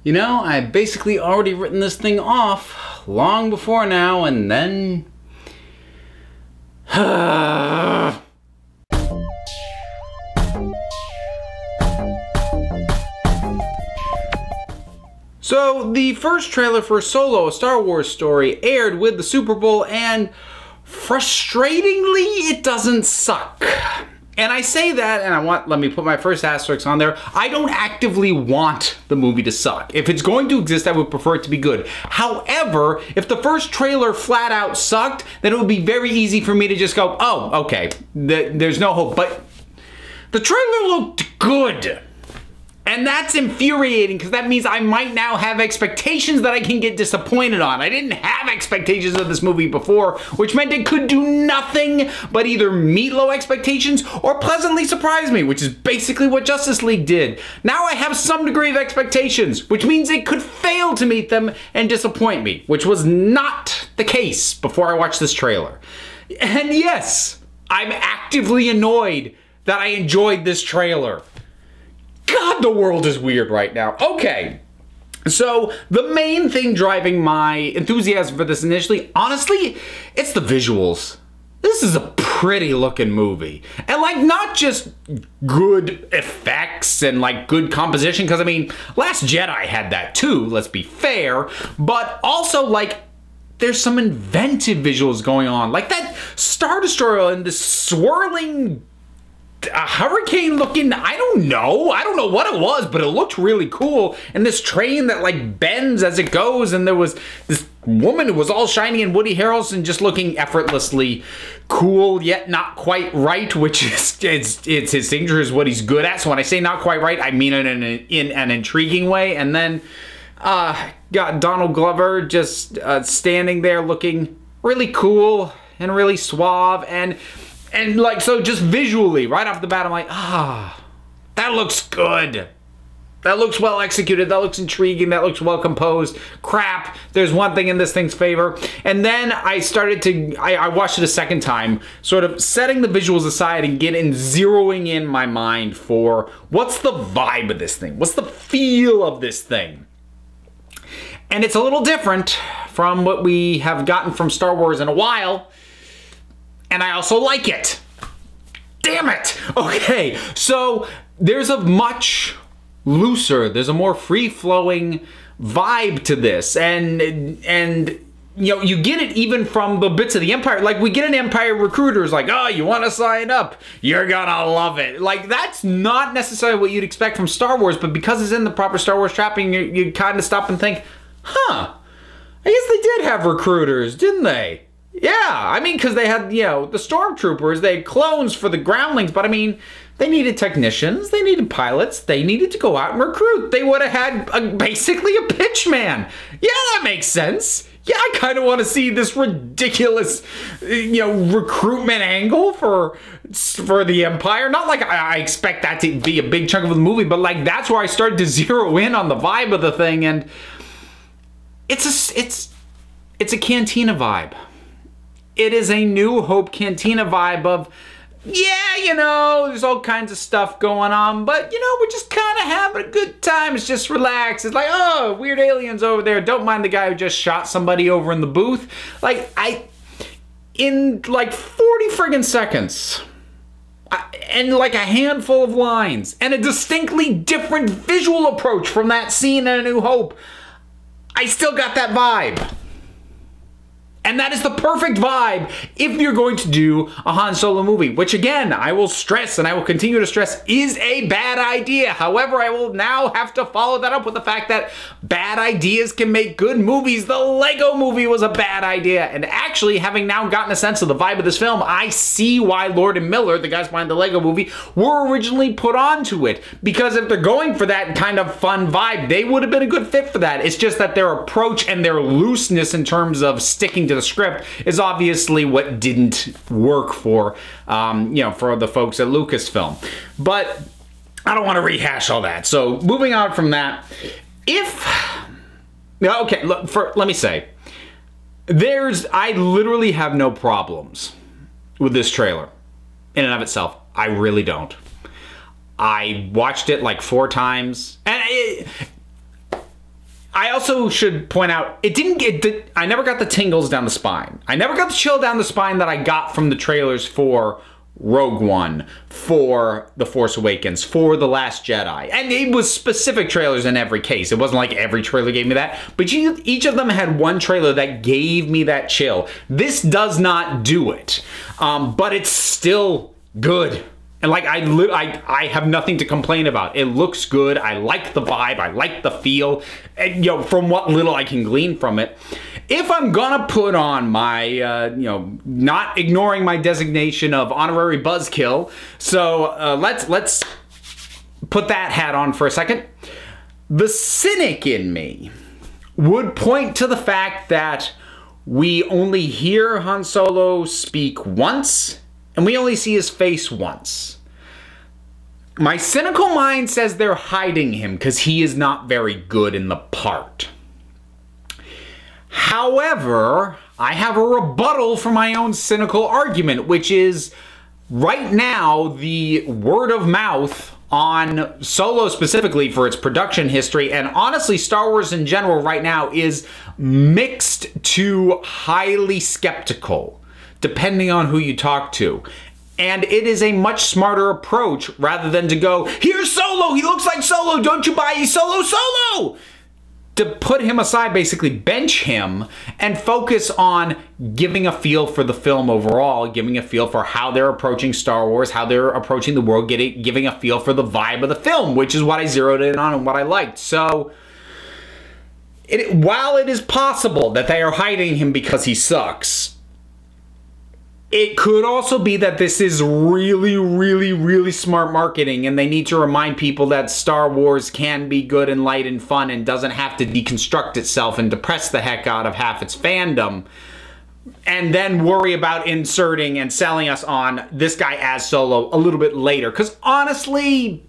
You know, I basically already written this thing off long before now, and then... So, the first trailer for Solo, a Star Wars story, aired with the Super Bowl, and frustratingly, it doesn't suck. And I say that, and let me put my first asterisk on there, I don't actively want the movie to suck. If it's going to exist, I would prefer it to be good. However, if the first trailer flat out sucked, then it would be very easy for me to just go, oh, okay, there's no hope. But the trailer looked good. And that's infuriating, because that means I might now have expectations that I can get disappointed on. I didn't have expectations of this movie before, which meant it could do nothing but either meet low expectations or pleasantly surprise me, which is basically what Justice League did. Now I have some degree of expectations, which means it could fail to meet them and disappoint me, which was not the case before I watched this trailer. And yes, I'm actively annoyed that I enjoyed this trailer. God, the world is weird right now. Okay, so the main thing driving my enthusiasm for this initially, honestly, it's the visuals. This is a pretty looking movie. And like, not just good effects and like good composition, because I mean, Last Jedi had that too, let's be fair, but also like, there's some inventive visuals going on. Like that Star Destroyer and this swirling a hurricane looking, I don't know what it was, but it looked really cool. And this train that like bends as it goes, and there was this woman who was all shiny, and Woody Harrelson just looking effortlessly cool, yet not quite right, which is it's his signature, is what he's good at. So when I say not quite right, I mean it in an intriguing way. And then got Donald Glover just standing there looking really cool and really suave, and like, so just visually, right off the bat, I'm like, that looks good. That looks well executed. That looks intriguing. That looks well composed. Crap, there's one thing in this thing's favor. And then I started to, I watched it a second time, sort of setting the visuals aside and zeroing in my mind for what's the vibe of this thing? What's the feel of this thing? And it's a little different from what we have gotten from Star Wars in a while. And I also like it. Damn it! Okay, so there's a much looser, there's a more free-flowing vibe to this. And you know, you get it even from the bits of the Empire. Like, we get an Empire recruiters like, oh, you want to sign up? You're gonna love it. Like, that's not necessarily what you'd expect from Star Wars, but because it's in the proper Star Wars trapping, you kind of stop and think, huh, I guess they did have recruiters, didn't they? Yeah, I mean, because they had, you know, the stormtroopers, they had clones for the groundlings, but I mean, they needed technicians, they needed pilots, they needed to go out and recruit. They would have had basically a pitchman. Yeah, that makes sense. Yeah, I kind of want to see this ridiculous, you know, recruitment angle for the Empire. Not like I expect that to be a big chunk of the movie, but like, that's where I started to zero in on the vibe of the thing, and it's a Cantina vibe. It is a New Hope Cantina vibe of, yeah, you know, there's all kinds of stuff going on, but, you know, we're just kind of having a good time. It's just relaxed. It's like, oh, weird aliens over there. Don't mind the guy who just shot somebody over in the booth. Like, in like 40 friggin' seconds, and like a handful of lines, and a distinctly different visual approach from that scene in A New Hope, I still got that vibe. And that is the perfect vibe if you're going to do a Han Solo movie, which again, I will stress and I will continue to stress is a bad idea. However, I will now have to follow that up with the fact that bad ideas can make good movies. The Lego movie was a bad idea. And actually, having now gotten a sense of the vibe of this film, I see why Lord and Miller, the guys behind the Lego movie, were originally put onto it. Because if they're going for that kind of fun vibe, they would have been a good fit for that. It's just that their approach and their looseness in terms of sticking to the script is obviously what didn't work for, you know, for the folks at Lucasfilm. But I don't want to rehash all that. So moving on from that, okay, look, let me say, I literally have no problems with this trailer in and of itself. I really don't. I watched it like 4 times, and I also should point out, I never got the tingles down the spine. I never got the chill down the spine that I got from the trailers for Rogue One, for The Force Awakens, for The Last Jedi. And it was specific trailers in every case. It wasn't like every trailer gave me that. But each of them had one trailer that gave me that chill. This does not do it. But it's still good. And like, I have nothing to complain about. It looks good. I like the vibe. I like the feel. And, you know, from what little I can glean from it. If I'm gonna put on my, you know, not ignoring my designation of honorary buzzkill, so let's put that hat on for a second. The cynic in me would point to the fact that we only hear Han Solo speak once, and we only see his face once. My cynical mind says they're hiding him because he is not very good in the part. However, I have a rebuttal for my own cynical argument, which is right now the word of mouth on Solo specifically for its production history, and honestly Star Wars in general right now, is mixed to highly skeptical, depending on who you talk to. And it is a much smarter approach rather than to go, here's Solo, he looks like Solo, don't you buy Solo? To put him aside, basically bench him, and focus on giving a feel for the film overall, giving a feel for how they're approaching Star Wars, how they're approaching the world, giving a feel for the vibe of the film, which is what I zeroed in on and what I liked. So, while it is possible that they are hiding him because he sucks, it could also be that this is really, really, really smart marketing, and they need to remind people that Star Wars can be good and light and fun and doesn't have to deconstruct itself and depress the heck out of half its fandom, and then worry about inserting and selling us on this guy as Solo a little bit later. Because honestly,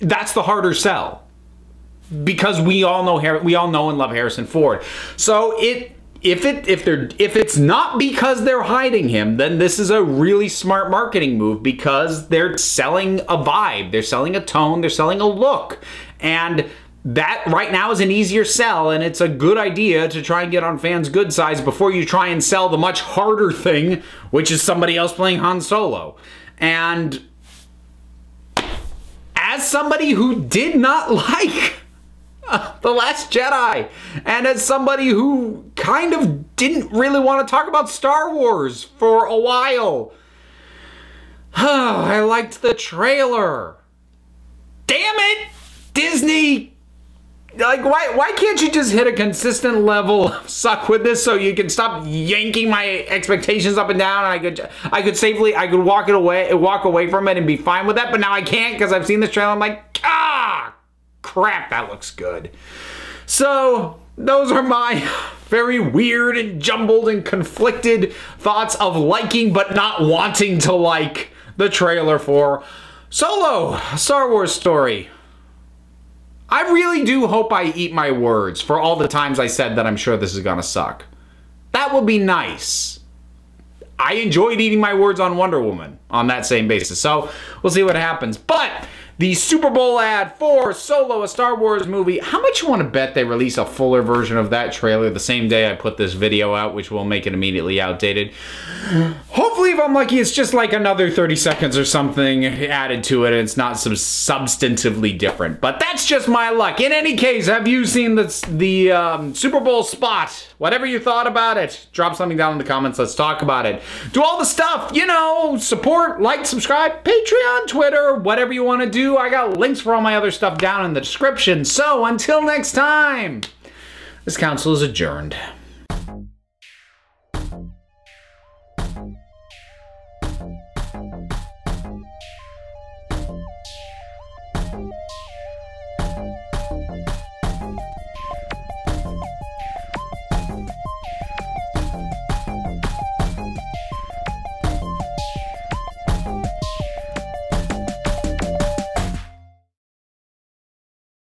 that's the harder sell. Because we all know and love Harrison Ford. So if it's not because they're hiding him, then this is a really smart marketing move, because they're selling a vibe, they're selling a tone, they're selling a look. And that right now is an easier sell, and it's a good idea to try and get on fans' good sides before you try and sell the much harder thing, which is somebody else playing Han Solo. And as somebody who did not like The Last Jedi, and as somebody who kind of didn't really want to talk about Star Wars for a while, I liked the trailer. Damn it, Disney! Like, why can't you just hit a consistent level of suck with this so you can stop yanking my expectations up and down, and I could walk away from it and be fine with that, but now I can't because I've seen this trailer. I'm like, crap, that looks good. So those are my very weird and jumbled and conflicted thoughts of liking but not wanting to like the trailer for Solo, a Star Wars story. I really do hope I eat my words for all the times I said that I'm sure this is gonna suck. That would be nice. I enjoyed eating my words on Wonder Woman on that same basis, so we'll see what happens. But the Super Bowl ad for Solo, a Star Wars movie. How much you want to bet they release a fuller version of that trailer the same day I put this video out, which will make it immediately outdated? Hopefully, if I'm lucky, it's just like another 30 seconds or something added to it, and it's not some substantively different. But that's just my luck. In any case, have you seen the Super Bowl spot? Whatever you thought about it, drop something down in the comments. Let's talk about it. Do all the stuff, you know, support, like, subscribe, Patreon, Twitter, whatever you want to do. I got links for all my other stuff down in the description. So until next time, this council is adjourned.